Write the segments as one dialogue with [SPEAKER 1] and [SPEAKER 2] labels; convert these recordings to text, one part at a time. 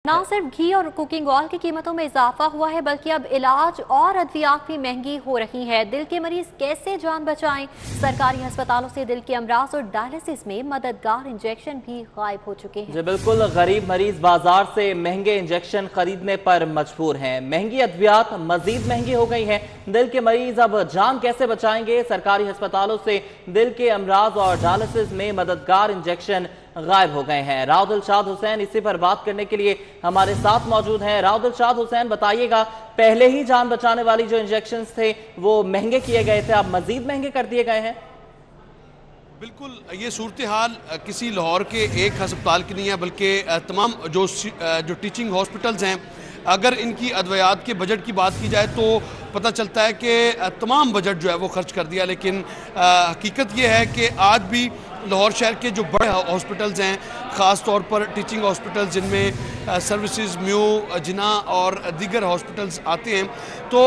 [SPEAKER 1] ना सिर्फ घी और कुकिंग ऑयल की कीमतों में इजाफा हुआ है बल्कि अब इलाज और अद्वियात भी महंगी हो रही है। दिल के मरीज कैसे जान बचाएं? सरकारी अस्पतालों से दिल के अमराज और डायलिसिस में मददगार इंजेक्शन भी गायब हो चुके हैं।
[SPEAKER 2] जी बिल्कुल, गरीब मरीज बाजार से महंगे इंजेक्शन खरीदने पर मजबूर हैं। महंगी अद्वियात मजीद महंगी हो गई हैं। दिल के मरीज अब जान कैसे बचाएंगे? सरकारी अस्पतालों से दिल के अमराज और डायलिसिस में मददगार इंजेक्शन गायब हो गए हैं। राव दिलशाद हुसैन इसी पर बात करने के लिए हमारे साथ मौजूद हैं। राव दिलशाद हुसैन, बताइएगा, पहले ही जान बचाने वाली जो इंजेक्शन थे वो महंगे किए गए थे, अब मजीद महंगे कर दिए गए हैं।
[SPEAKER 3] बिल्कुल, ये सूरत हाल किसी लाहौर के एक अस्पताल की नहीं है बल्कि तमाम जो टीचिंग हॉस्पिटल्स हैं, अगर इनकी अद्वियात के बजट की बात की जाए तो पता चलता है कि तमाम बजट जो है वो खर्च कर दिया। लेकिन हकीकत ये है कि आज भी लाहौर शहर के जो बड़े हॉस्पिटल्स हैं, ख़ास तौर पर टीचिंग हॉस्पिटल्स जिनमें सर्विसेज, म्यू, जिना और दीगर हॉस्पिटल्स आते हैं, तो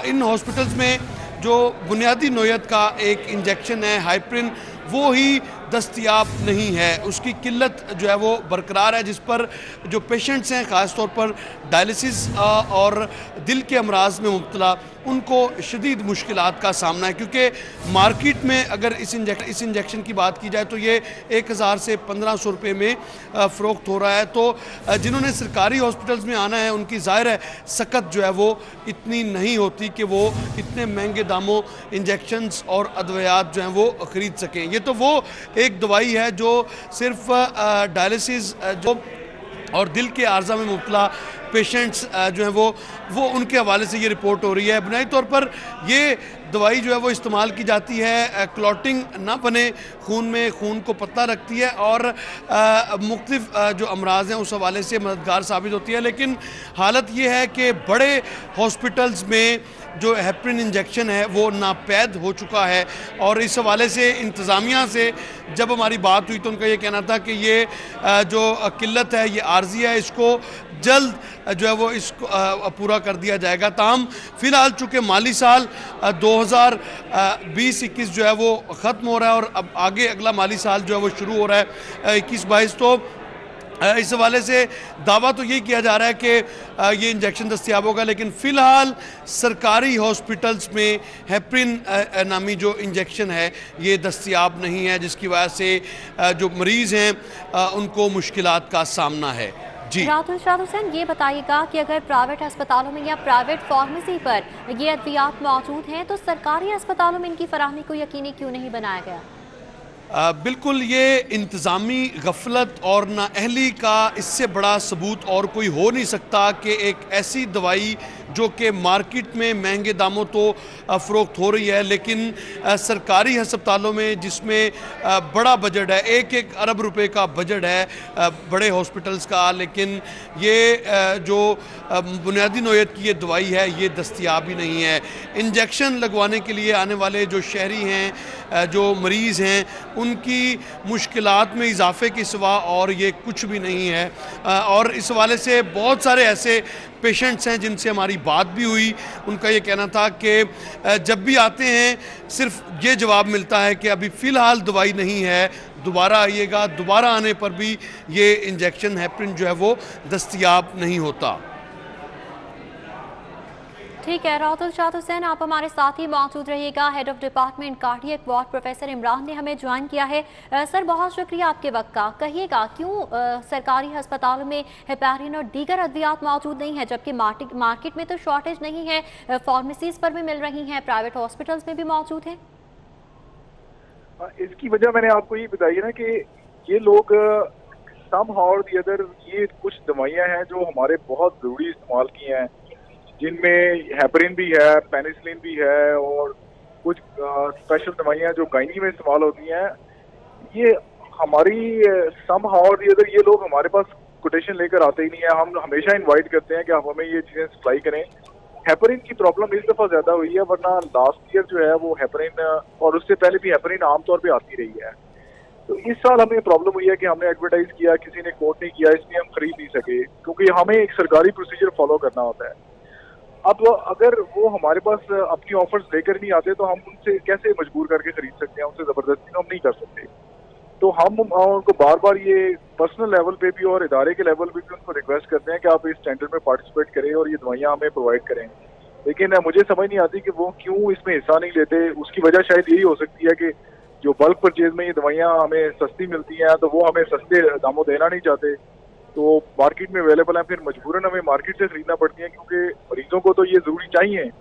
[SPEAKER 3] इन हॉस्पिटल्स में जो बुनियादी नोयत का एक इंजेक्शन है हाइप्रिन, वो ही दस्तयाब नहीं है। उसकी किल्लत जो है वो बरकरार है, जिस पर जो पेशेंट्स हैं ख़ास तौर पर डायलिसिस और दिल के अमराज में मुब्तला, उनको शदीद मुश्किलात का सामना है। क्योंकि मार्केट में अगर इस इंजेक्शन की बात की जाए तो ये 1000 से 1500 रुपये में फ़रोख्त हो रहा है। तो जिन्होंने सरकारी हॉस्पिटल्स में आना है उनकी ज़ाहिर है सकत जो है वो इतनी नहीं होती कि वो इतने महंगे दामों इंजेक्शन्स और अद्वियात जो हैं वो ख़रीद सकें। ये तो वो एक दवाई है जो सिर्फ डायलिसिस जो और दिल के आर्जा में मुब्तला पेशेंट्स जो हैं वो उनके हवाले से ये रिपोर्ट हो रही है। बुनियादी तौर पर ये दवाई जो है वो इस्तेमाल की जाती है क्लॉटिंग ना बने खून में, खून को पतला रखती है और मुख्तलिफ जो अमराज हैं उस हवाले से मददगार साबित होती है। लेकिन हालत ये है कि बड़े हॉस्पिटल्स में जो हेपरिन इंजेक्शन है वो नापैद हो चुका है और इस हवाले से इंतज़ामिया से जब हमारी बात हुई तो उनका ये कहना था कि ये जो किल्लत है ये आर्जी है, इसको जल्द जो है वो इसको पूरा कर दिया जाएगा। ताहम फ़िलहाल चूँकि माली साल 2020-21 जो है वो ख़त्म हो रहा है और अब आगे अगला माली साल जो है वो शुरू हो रहा है 21-22, तो इस हवाले से दावा तो यही किया जा रहा है कि ये इंजेक्शन दस्तयाब होगा। लेकिन फ़िलहाल सरकारी हॉस्पिटल्स में हेपरिन नामी जो इंजेक्शन है ये दस्तयाब नहीं है, जिसकी वजह से जो मरीज़ हैं उनको मुश्किलात का सामना है। जी
[SPEAKER 1] राव दिलशाद हुसैन, ये बताइएगा कि अगर प्राइवेट अस्पतालों में या प्राइवेट फार्मेसी पर ये अद्वियात मौजूद हैं तो सरकारी अस्पतालों में इनकी फराहमी को यकीनी क्यों नहीं बनाया गया?
[SPEAKER 3] बिल्कुल, ये इंतज़ामी गफलत और नाअहली का इससे बड़ा सबूत और कोई हो नहीं सकता कि एक ऐसी दवाई जो कि मार्केट में महंगे दामों तो फ़रोख्त हो रही है, लेकिन सरकारी अस्पतालों में जिसमें बड़ा बजट है, 1-1 अरब रुपए का बजट है बड़े हॉस्पिटल्स का, लेकिन ये जो बुनियादी नोयत की ये दवाई है ये दस्तयाब ही नहीं है। इंजेक्शन लगवाने के लिए आने वाले जो शहरी हैं, जो मरीज़ हैं, उनकी मुश्किलात में इजाफे के सिवा और ये कुछ भी नहीं है। और इस हवाले से बहुत सारे ऐसे पेशेंट्स हैं जिनसे हमारी बात भी हुई, उनका ये कहना था कि जब भी आते हैं सिर्फ ये जवाब मिलता है कि अभी फ़िलहाल दवाई नहीं है, दोबारा आइएगा। दोबारा आने पर भी ये इंजेक्शन हेपरिन जो है वो दस्तयाब नहीं होता।
[SPEAKER 1] ठीक है, राव दिलशाद हुसैन, आप हमारे साथ ही मौजूद रहिएगा। Head of department cardiac ward professor Imran ने हमें ज्वाइन किया है। सर, बहुत शुक्रिया आपके वक्त का। कहिएगा क्यों सरकारी अस्पतालों में हेपरिन और दीगर अद्वियात मौजूद नहीं है, जबकि मार्केट में तो शॉर्टेज नहीं है, फार्मेसीज पर भी मिल रही हैं, प्राइवेट हॉस्पिटल्स में भी मौजूद है?
[SPEAKER 4] इसकी वजह मैंने आपको ये बताई है ना कि ये लोग समहाउ और दी अदर ये कुछ दवाइयाँ हैं जो हमारे बहुत ज़रूरी इस्तेमाल की हैं, जिनमें हेपरिन भी है, पेनिसिलिन भी है और कुछ स्पेशल दवाइयाँ जो गायनी में इस्तेमाल होती हैं, ये हमारी समहाउ और दी अदर ये लोग हमारे पास कोटेशन लेकर आते ही नहीं है। हम हमेशा इनवाइट करते हैं कि आप हमें ये चीज़ें सप्लाई करें। हेपरिन की प्रॉब्लम इस दफ़ा ज़्यादा हुई है, वरना लास्ट ईयर जो है वो हेपरिन और उससे पहले भी हेपरिन आमतौर पर आती रही है। तो इस साल हमें प्रॉब्लम हुई है कि हमने एडवर्टाइज किया, किसी ने कोट नहीं किया, इसलिए हम खरीद नहीं सके, क्योंकि हमें एक सरकारी प्रोसीजर फॉलो करना होता है। अब अगर वो हमारे पास अपनी ऑफर्स लेकर नहीं आते तो हम उनसे कैसे मजबूर करके खरीद सकते हैं? उनसे ज़बरदस्ती तो हम नहीं कर सकते। तो हम उनको बार बार ये पर्सनल लेवल पे भी और इदारे के लेवल पे भी उनको रिक्वेस्ट करते हैं कि आप इस टेंडर में पार्टिसिपेट करें और ये दवाइयाँ हमें प्रोवाइड करें, लेकिन मुझे समझ नहीं आती कि वो क्यों इसमें हिस्सा नहीं लेते। उसकी वजह शायद यही हो सकती है कि जो बल्क परचेज में ये दवाइयाँ हमें सस्ती मिलती हैं तो वो हमें सस्ते दामों देना नहीं चाहते, तो मार्केट में अवेलेबल है, फिर मजबूरन हमें मार्केट से खरीदना पड़ती है क्योंकि मरीजों को तो ये जरूरी चाहिए।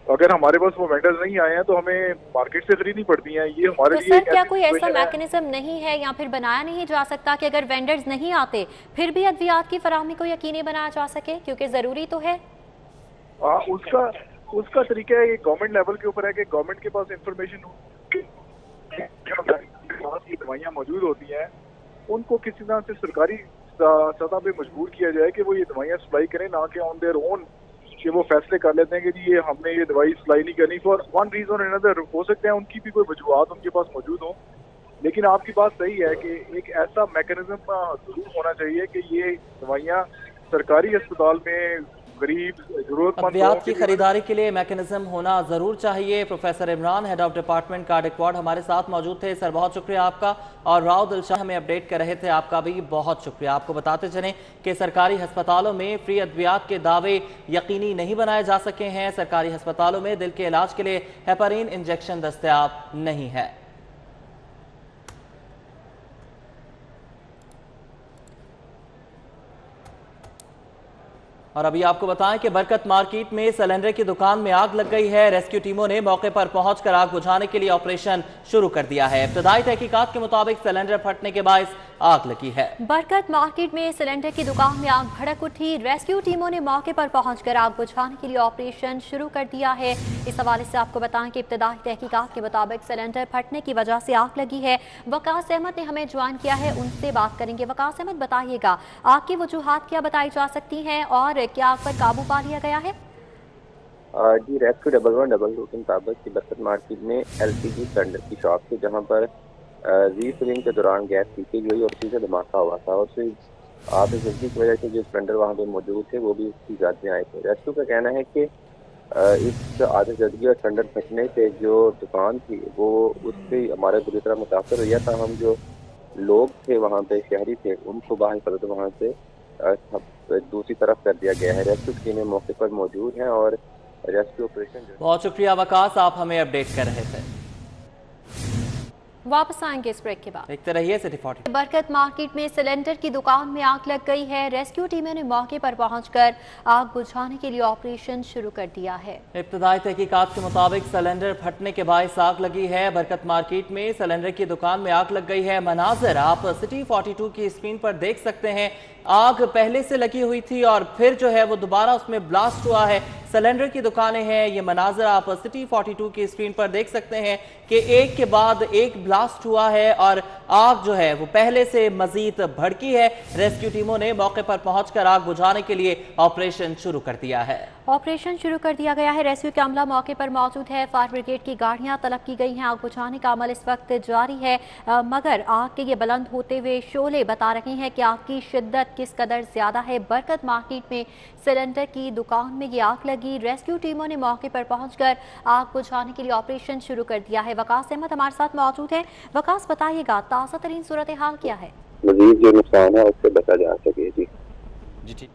[SPEAKER 4] अगर हमारे पास वो वेंडर्स नहीं आए हैं तो हमें मार्केट से खरीदनी पड़ती हैं। ये हमारे
[SPEAKER 1] तो
[SPEAKER 4] लिए
[SPEAKER 1] सर क्या कोई ऐसा मैकेनिज्म नहीं है या फिर बनाया नहीं जा सकता कि अगर वेंडर्स नहीं आते फिर भी अद्वियात की फराहमी को यकीनी बनाया जा सके, क्योंकि जरूरी तो है।
[SPEAKER 4] उसका तरीका है, ये गवर्नमेंट लेवल के ऊपर है कि गवर्नमेंट के पास इंफॉर्मेशन दवाइयाँ मौजूद होती हैं, उनको किसी तरह से सरकारी सतह पे मजबूर किया जाए कि वो ये दवाइयाँ सप्लाई करें, ना कि ऑन देयर ओन कि वो फैसले कर लेते हैं कि जी ये हमने ये दवाई सप्लाई नहीं करनी फॉर वन रीजन अनदर। हो सकता है उनकी भी कोई वजूहत उनके पास मौजूद हो, लेकिन आपकी बात सही है कि एक ऐसा मैकेनिज्म जरूर होना चाहिए कि ये दवाइयाँ सरकारी अस्पताल में गरीब जरूरतमंद
[SPEAKER 2] अद्वियात की खरीदारी के लिए मैकेनिज्म होना जरूर चाहिए। Professor Imran, head of department cardiac ward, हमारे साथ मौजूद थे। सर बहुत शुक्रिया आपका। और राव दिलशाह हमें अपडेट कर रहे थे, आपका भी बहुत शुक्रिया। आपको बताते चलें कि सरकारी अस्पतालों में फ्री अद्वियात के दावे यकीनी नहीं बनाए जा सके हैं। सरकारी अस्पतालों में दिल के इलाज के लिए हेपारिन इंजेक्शन दस्तयाब नहीं है। और अभी आपको बताएं कि बरकत मार्केट में सिलेंडर की दुकान में आग लग गई है। रेस्क्यू टीमों ने मौके पर पहुंचकर आग बुझाने के लिए ऑपरेशन शुरू कर दिया है। इब्तदाई तहकीकात के मुताबिक सिलेंडर फटने के बायस आग लगी है।
[SPEAKER 1] बरकत मार्केट में सिलेंडर की दुकान में आग भड़क उठी। रेस्क्यू टीमों ने मौके पर पहुंचकर आग बुझाने के लिए ऑपरेशन शुरू कर दिया है। इस हवाले से आपको बताएं कि इब्तदाई तहकीकात के मुताबिक सिलेंडर फटने की वजह से आग लगी है। वकास अहमद ने हमें ज्वाइन किया है, उनसे बात करेंगे। वकास अहमद, बताइएगा आग की वजूहात क्या बताई जा सकती हैं और क्या आग पर काबू पा लिया गया है?
[SPEAKER 5] जी, रेस्क्यू 1112 के मुताबिक की बरकत मार्केट में LPG सिलेंडर की शॉप थी, जहां पर रीफिलिंग के दौरान गैस लीकेज हुई और उसी से धमाका हुआ था और फिर आग जल्दी की वजह से जो सिलेंडर वहां पे मौजूद थे वो भी उसकी जांच में आए थे। रेस्क्यू का कहना है कि इस आतिशबाजी और सिलेंडर फटने से जो दुकान थी वो उससे हमारा बुरी तरह मुतासर हुआ था। हम जो लोग थे वहाँ पे, शहरी थे, उनको बाहर वहाँ से दूसरी तरफ कर दिया गया है। रेस्क्यू टीमें मौके पर मौजूद हैं और रेस्क्यू ऑपरेशन।
[SPEAKER 2] बहुत शुक्रिया वकास, आप हमें अपडेट कर रहे थे।
[SPEAKER 1] वापस आएंगे इस ब्रेक के बाद।
[SPEAKER 2] देखते रहिए सिटी 40।
[SPEAKER 1] बरकत मार्केट में सिलेंडर की दुकान में आग लग गई है। रेस्क्यू टीमों ने मौके पर पहुंचकर आग बुझाने के लिए ऑपरेशन शुरू कर दिया है।
[SPEAKER 2] इब्तदाई तहकीकात के मुताबिक सिलेंडर फटने के बायस आग लगी है। बरकत मार्केट में सिलेंडर की दुकान में आग लग गई है। मनाजिर आप सिटी 42 की स्क्रीन पर देख सकते हैं। आग पहले से लगी हुई थी और फिर जो है वो दोबारा उसमें ब्लास्ट हुआ है। सिलेंडर की दुकानें हैं, ये मनाजिर आप सिटी 42 की स्क्रीन पर देख सकते हैं कि एक के बाद एक ब्लास्ट हुआ है और आग जो है वो पहले से मजीद भड़की है। रेस्क्यू टीमों ने मौके पर पहुंचकर आग बुझाने के लिए ऑपरेशन शुरू कर दिया है।
[SPEAKER 1] ऑपरेशन शुरू कर दिया गया है। रेस्क्यू का अमला मौके पर मौजूद है। फायर ब्रिगेड की गाड़ियां तलब की गई हैं। आग बुझाने का अमल इस वक्त जारी है, मगर आग के ये बुलंद होते हुए शोले बता रहे हैं कि आग की शिद्दत किस कदर ज्यादा है। बरकत मार्केट में सिलेंडर की दुकान में ये आग लगी। रेस्क्यू टीमों ने मौके पर पहुंचकर आग बुझाने के लिए ऑपरेशन शुरू कर दिया है। वकास अहमद हमारे साथ मौजूद है। वकास, बताइएगा ताज़ा तरीन सूरत हाल क्या है?
[SPEAKER 5] मजीद जो नुकसान है उससे बचा जा सके। जी
[SPEAKER 2] ठीक।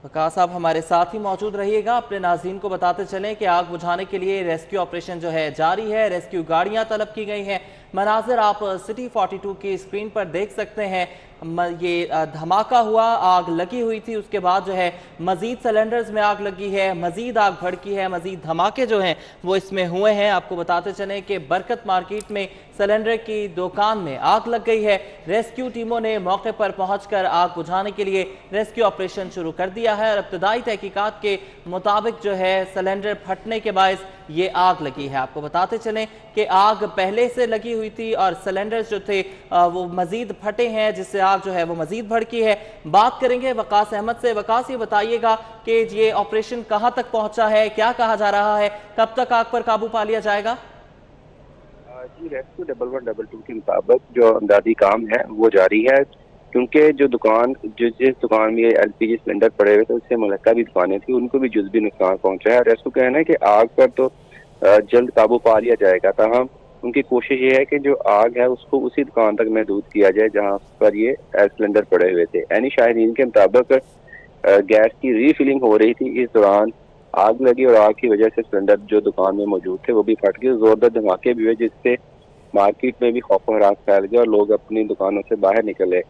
[SPEAKER 2] वकास साहब हमारे साथ ही मौजूद रहिएगा। अपने नाज़रीन को बताते चलें कि आग बुझाने के लिए रेस्क्यू ऑपरेशन जो है जारी है। रेस्क्यू गाड़ियां तलब की गई हैं। मनाजिर आप सिटी 42 की स्क्रीन पर देख सकते हैं। ये धमाका हुआ, आग लगी हुई थी, उसके बाद जो है मजीद सिलेंडर्स में आग लगी है, मजीद आग भड़की है, मजीद धमाके जो हैं वो इसमें हुए हैं। आपको बताते चलें कि बरकत मार्केट में सिलेंडर की दुकान में आग लग गई है। रेस्क्यू टीमों ने मौके पर पहुंचकर आग बुझाने के लिए रेस्क्यू ऑपरेशन शुरू कर दिया है और इब्तदाई तहकीकात के मुताबिक जो है सिलेंडर फटने के बायस ये आग लगी है। आपको बताते चलें कि आग पहले से लगी हुई थी और सिलेंडर्स जो थे वो मजीद फटे हैं, जिससे आग जो है वो मजीद भड़की है। बात करेंगे वकास अहमद से। वकास, ये बताइएगा कि ये ऑपरेशन कहां तक पहुंचा है, क्या कहा जा रहा है, कब तक आग पर काबू पा लिया जाएगा?
[SPEAKER 5] जी, रेस्क्यू 1112 के मुताबिक जो अमदादी काम है वो जारी है, क्योंकि जो दुकान जिस दुकान में LPG सिलेंडर पड़े हुए थे उससे मुल्का भी दुकानें थी, उनको भी जुज़वी नुकसान पहुंचा है। रेस्क्यू कहना है कि आग पर तो जल्द काबू पा लिया जाएगा। ताहम उनकी कोशिश ये है कि जो आग है उसको उसी दुकान तक महदूद किया जाए जहां पर ये सिलेंडर पड़े हुए थे। यानी शाहिदीन के मुताबिक गैस की रीफिलिंग हो रही थी, इस दौरान आग लगी और आग की वजह से सिलेंडर जो दुकान में मौजूद थे वो भी फट गए। जोरदार धमाके भी हुए जिससे मार्केट में भी खौफ हरास फैल गया और लोग अपनी दुकानों से बाहर निकले।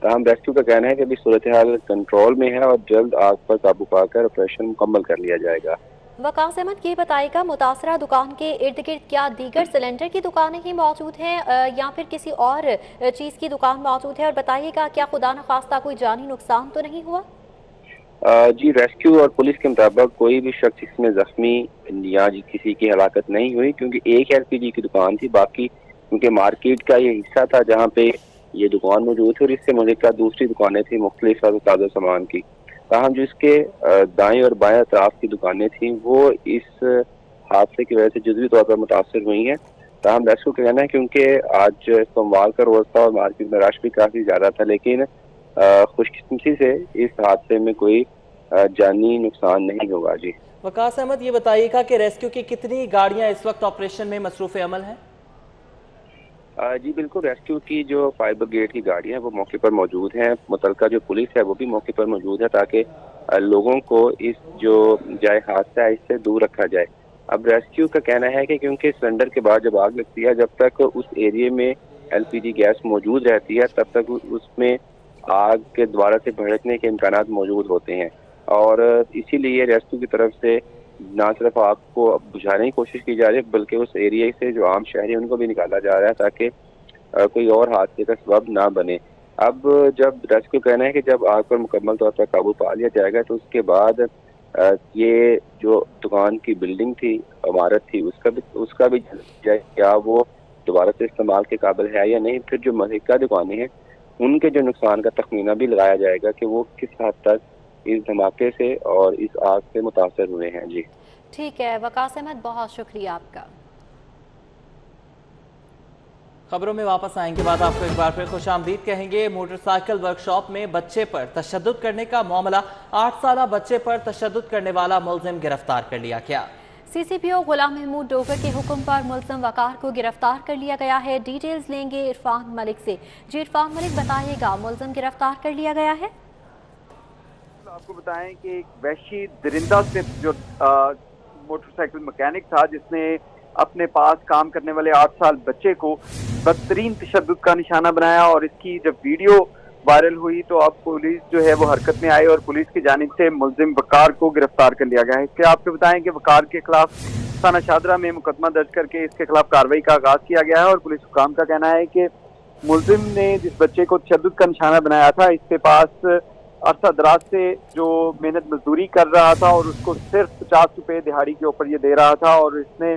[SPEAKER 5] तमाम रेस्क्यू का कहना है कि अभी सूरत हाल कंट्रोल में है और जल्द आग पर काबू पाकर ऑपरेशन मुकम्मल कर लिया जाएगा।
[SPEAKER 1] वकास अहमद ये बताएगा, मुतासरा दुकान के इर्द गिर्द क्या दीगर सिलेंडर की दुकानें ही मौजूद हैं या फिर किसी और चीज़ की दुकान मौजूद है? और बताइएगा क्या खुदा न खास्ता कोई जानी नुकसान तो नहीं हुआ?
[SPEAKER 5] जी, रेस्क्यू और पुलिस के मुताबिक कोई भी शख्स इसमें जख्मी या किसी की हलाकत नहीं हुई, क्योंकि एक LPG की दुकान थी। बाकी क्योंकि मार्केट का ये हिस्सा था जहाँ पे ये दुकान मौजूद थी और इससे मुल्का दूसरी दुकानें थी मुख्तलिफ ताज़ा सामान की। ताहम जो इसके दाएं और बाएं अतराफ की दुकानें थी वो इस हादसे की वजह से जुज़वी तौर पर मुतासर हुई हैं। ताहम रेस्क्यू का कहना है क्योंकि आज सोमवार का रोज़ था और मार्केट में रश भी काफ़ी ज़्यादा था, लेकिन खुशकिस्मती से इस हादसे में कोई जानी नुकसान नहीं होगा। जी
[SPEAKER 2] वकास अहमद, ये बताइएगा कि रेस्क्यू की कितनी गाड़ियां इस वक्त ऑपरेशन में मसरूफ़ अमल हैं?
[SPEAKER 5] जी बिल्कुल, रेस्क्यू की जो फायर ब्रिगेड की गाड़ियां हैं वो मौके पर मौजूद हैं। मुतलका जो पुलिस है वो भी मौके पर मौजूद है ताकि लोगों को इस जो जाए हादसा है इससे दूर रखा जाए। अब रेस्क्यू का कहना है कि क्योंकि सिलेंडर के बाद जब आग लगती है, जब तक उस एरिया में LPG गैस मौजूद रहती है तब तक उसमें आग के दोबारा से भड़कने के इम्कानात मौजूद होते हैं और इसीलिए रेस्क्यू की तरफ से ना सिर्फ आग को बुझाने की कोशिश की जा रही है बल्कि उस एरिया से जो आम शहरी उनको भी निकाला जा रहा है ताकि कोई और हादसे का सबब ना बने। अब जब रेस्क्यू कहना है कि जब आग पर मुकम्मल तौर पर काबू पा लिया जाएगा तो उसके बाद ये जो दुकान की बिल्डिंग थी, इमारत थी, उसका भी क्या वो दोबारा से इस्तेमाल के काबिल है या नहीं। फिर जो मलिका दुकानें हैं उनके जो नुकसान का तखमीना भी लगाया जाएगा कि वो किस हद तक इस धमाके से और इस आग से मुतासर हुए हैं। जी
[SPEAKER 1] ठीक है वकास अहमद, बहुत शुक्रिया आपका।
[SPEAKER 2] खबरों में वापस आएंगे बाद आपको एक बार फिर खुशामदीद कहेंगे। मोटरसाइकिल वर्कशॉप में बच्चे पर तशद्दुद करने का मामला, 8 साला बच्चे पर तशद्दुद करने वाला मुलजिम गिरफ्तार कर लिया गया।
[SPEAKER 1] CCPO गुलाम महमूद डोगर के हुक्म पर मुलजिम वकार को गिरफ्तार कर लिया गया है। डिटेल्स लेंगे इरफान मलिक से। जी इरफान मलिक, बताइएगा मुलजिम गिरफ्तार कर लिया गया है?
[SPEAKER 6] आपको बताएं कि एक वहशी दरिंदा से जो मोटरसाइकिल मैकेनिक था जिसने अपने पास काम करने वाले 8 साल बच्चे को बदतरीन तशद्दुद का निशाना बनाया और इसकी जब वीडियो वायरल हुई तो अब पुलिस जो है वो हरकत में आई और पुलिस की जानिब से मुलजिम वकार को गिरफ्तार कर लिया गया है। इसके आपको बताएं कि वकार के खिलाफ थाना शादरा में मुकदमा दर्ज करके इसके खिलाफ कार्रवाई का आगाज किया गया है और पुलिस हुकाम का कहना है कि मुलजिम ने जिस बच्चे को तशद्दुद का निशाना बनाया था इसके पास अरसा दराज से जो मेहनत मजदूरी कर रहा था और उसको सिर्फ 50 रुपए दिहाड़ी के ऊपर ये दे रहा था और इसने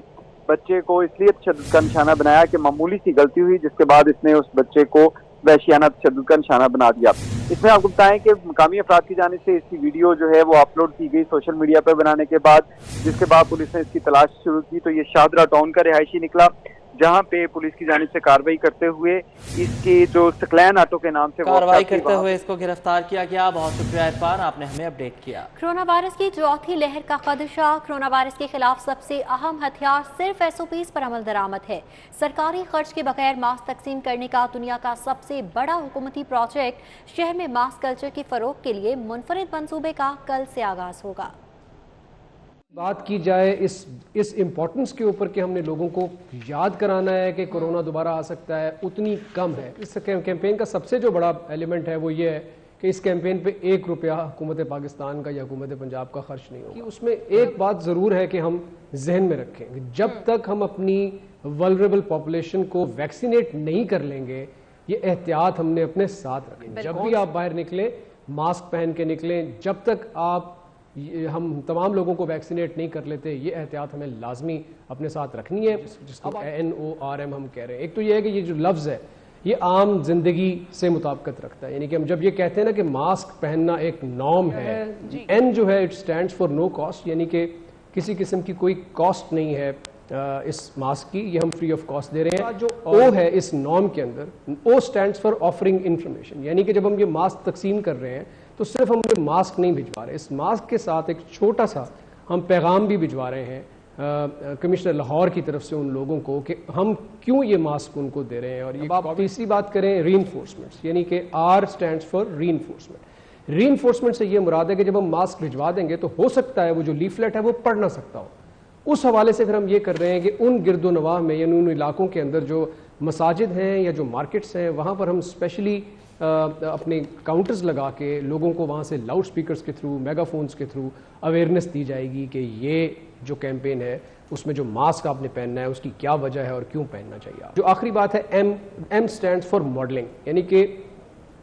[SPEAKER 6] बच्चे को इसलिए तशद्दुद का निशाना बनाया कि मामूली सी गलती हुई जिसके बाद इसने उस बच्चे को वहशियाना तशद्दुद का निशाना बना दिया। इसमें आपको बताएं कि मुकामी अफराद की जानिब से इसकी वीडियो जो है वो अपलोड की गई सोशल मीडिया पर बनाने के बाद, जिसके बाद पुलिस ने इसकी तलाश शुरू की तो ये शादरा टाउन का रिहायशी निकला जहां पे पुलिस की जानिब से कार्रवाई करते हुए इसके जो सकलैन ऑटो के नाम से
[SPEAKER 2] कार्रवाई करते हुए इसको गिरफ्तार किया गया। बहुत शुक्रिया इरफान, आपने हमें अपडेट किया।
[SPEAKER 1] कोरोना वायरस की चौथी लहर का खदशा। कोरोना वायरस के खिलाफ सबसे अहम हथियार सिर्फ SOPs पर अमल दरामद है। सरकारी खर्च के बगैर मास्क तकसीम करने का दुनिया का सबसे बड़ा हुकूमती प्रोजेक्ट शहर में मास्क कल्चर की फरोग के लिए मुनफरिद मंसूबे का कल से आगाज होगा।
[SPEAKER 7] बात की जाए इस इम्पोर्टेंस के ऊपर कि हमने लोगों को याद कराना है कि कोरोना दोबारा आ सकता है, उतनी कम है। इस कैंपेन का सबसे जो बड़ा एलिमेंट है वो ये है कि इस कैंपेन पे 1 रुपया हुकूमत पाकिस्तान का या हुकूमत पंजाब का खर्च नहीं होगा। उसमें एक बात ज़रूर है कि हम जहन में रखें, जब तक हम अपनी वल्नरेबल पॉपुलेशन को वैक्सीनेट नहीं कर लेंगे, ये एहतियात हमने अपने साथ रखें। जब भी आप बाहर निकलें मास्क पहन के निकलें। जब तक हम तमाम लोगों को वैक्सीनेट नहीं कर लेते, ये एहतियात हमें लाजमी अपने साथ रखनी है, जिसको NORM हम कह रहे हैं। एक तो ये है कि ये जो लफ्ज़ है ये आम जिंदगी से मुताबिकत रखता है, यानी कि हम जब ये कहते हैं ना कि मास्क पहनना एक नॉर्म है, N जो है it stands for no cost, यानी कि किसी किस्म की कोई कॉस्ट नहीं है इस मास्क की, ये हम फ्री ऑफ कॉस्ट दे रहे हैं। जो O है इस नॉर्म के अंदर, O stands for offering information, यानी कि जब हम ये मास्क तकसीम कर रहे हैं तो सिर्फ हम ये मास्क नहीं भिजवा रहे, इस मास्क के साथ एक छोटा सा हम पैगाम भी भिजवा रहे हैं कमिश्नर लाहौर की तरफ से उन लोगों को कि हम क्यों ये मास्क उनको दे रहे हैं। और ये आप तीसरी बात करें रीइंफोर्समेंट, यानी कि R stands for reinforcement. Reinforcement से ये मुराद है कि जब हम मास्क भिजवा देंगे तो हो सकता है वो जो लीफलेट है वो पढ़ ना सकता हो। उस हवाले से फिर हम ये कर रहे हैं कि उन गिरदो नवाह में यानी उन इलाकों के अंदर जो मसाजिद हैं या जो मार्केट्स हैं वहाँ पर हम स्पेशली अपने काउंटर्स लगा के लोगों को वहाँ से लाउड स्पीकर्स के थ्रू, मेगाफोन्स के थ्रू अवेयरनेस दी जाएगी कि ये जो कैंपेन है उसमें जो मास्क आपने पहनना है उसकी क्या वजह है और क्यों पहनना चाहिए। जो आखिरी बात है M स्टैंड्स फॉर मॉडलिंग, यानी कि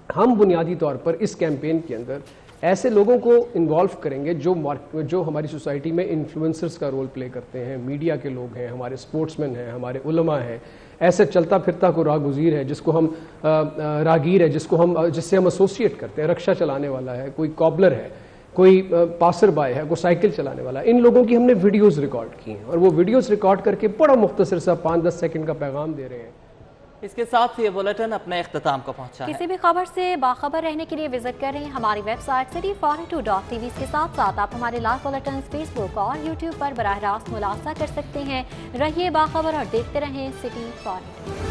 [SPEAKER 7] हम बुनियादी तौर पर इस कैंपेन के अंदर ऐसे लोगों को इन्वॉल्व करेंगे जो हमारी सोसाइटी में इन्फ्लुएंसर्स का रोल प्ले करते हैं, मीडिया के लोग हैं, हमारे स्पोर्ट्समैन हैं, हमारे उलमा हैं, ऐसे चलता फिरता को रागुज़ीर है जिसको हम रागीर है जिससे हम एसोसिएट करते हैं, रक्षा चलाने वाला है, कोई कॉबलर है, कोई पासर बाय है, कोई साइकिल चलाने वाला है। इन लोगों की हमने वीडियोस रिकॉर्ड की हैं और वो वीडियोस रिकॉर्ड करके बड़ा मुख्तसर सा 5-10 सेकंड का पैगाम दे रहे हैं।
[SPEAKER 2] इसके साथ ये बुलेटिन अपने इख्तिताम को पहुंचा है।
[SPEAKER 1] किसी भी खबर से बाखबर रहने के लिए विजिट करें हमारी वेबसाइट cityforeign2.tv। इसके साथ साथ आप हमारे लाइव बुलेटिन फेसबुक और यूट्यूब पर बराह रास्त मुलाजा कर सकते हैं। रहिए बाखबर और देखते रहें सिटी फॉरेन।